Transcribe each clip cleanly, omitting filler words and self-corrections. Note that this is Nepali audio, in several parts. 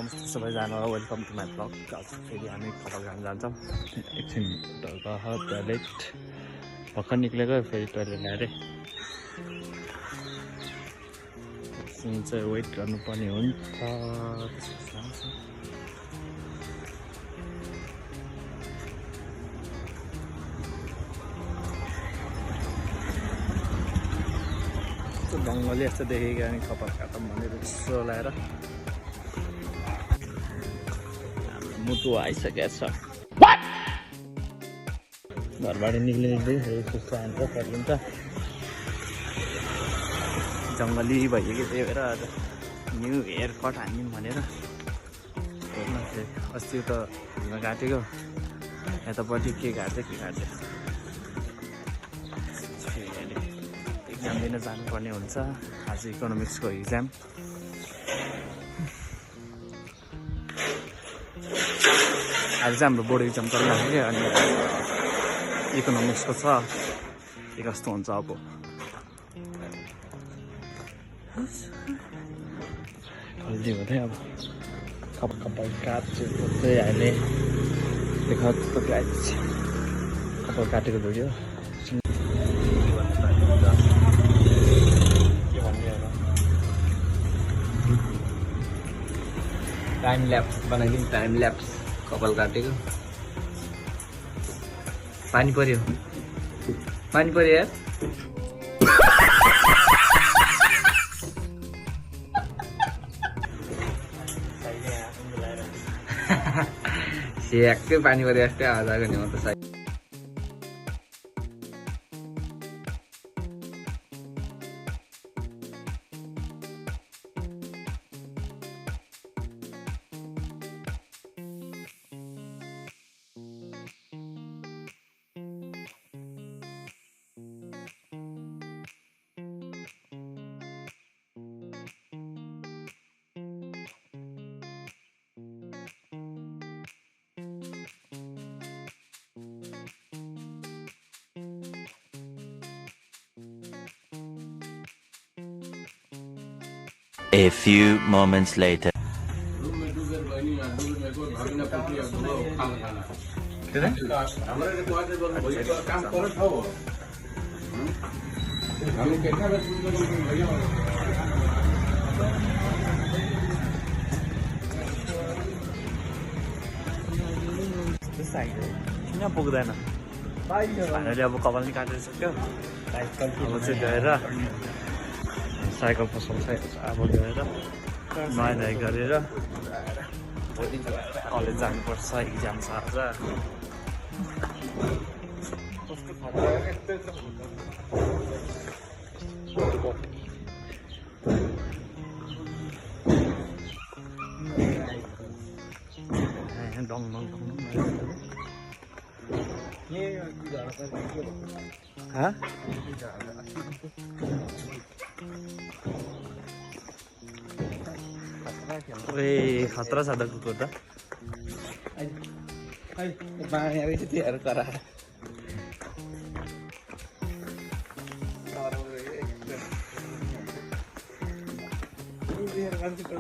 नमस्ते सबैजना, वेलकम टु माई ब्लग। आज फेरि हामी कपाल खान जान्छौँ। एकछिन टोइलेट भर्खर निक्लेको, फेरि टोइलेट आएर एकछिन चाहिँ वेट गर्नुपर्ने हुन्छ। जङ्गली यस्तो देखेको अनि कपाल काटौँ भनेर यसो लाएर मुटु आइसकेको छ। घरबाट निक्लिँदै सुस्तो हान्छ फर्किन्छ। जङ्गली भइसक्यो, त्यही भएर आज न्यू हेयर कट हान्यौँ भनेर अस्ति त हिँड्न काटेको, यतापट्टि के काट्छ एक्जाम दिन जानुपर्ने हुन्छ। आज इकोनोमिक्सको इक्जाम। आज चाहिँ हाम्रो बोर्ड इक्जाम चलिरहेको क्या, अनि इकोनोमिक्सको छ, के कस्तो हुन्छ अब। हल्दी हुँदै अब कपाल काट्छु चाहिँ अहिले देखा जस्तो गाइस कपाल काटेको भिडियो टाइम ल्याप्स बनाइदिउँ। टाइम ल्याप्स कपाल काटेको। पानी पर्यो यार। स्याक्कै पानी पर्यो जस्तै आवाज आएको नि म त। A few moments later. किन पुग्दैन हामीले अब कपाल नि काटिसक्यो। अब चाहिँ गएर साइकल पसलमा अब गएर नुहाइ गरेर कलेज जानुपर्छ। इक्जाम छ आज। खतरा छ त कुकुर त।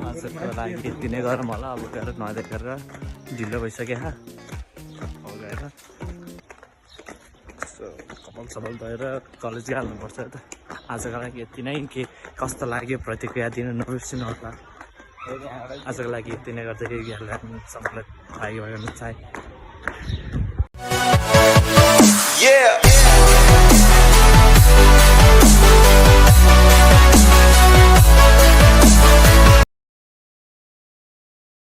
आजको लागि यति नै गरौँ होला। अब गएर नुहाइ गरेर ढिलो भइसक्यो। अब गएर कपाल सपाल धोएर कलेज हाल्नुपर्छ त। आजको लागि यति नै। के कस्तो लाग्यो प्रतिक्रिया दिनु नबिर्सिनु होला। आजको लागि यति नै गर्दाखेरि सबैलाई लाग्यो भने चाहे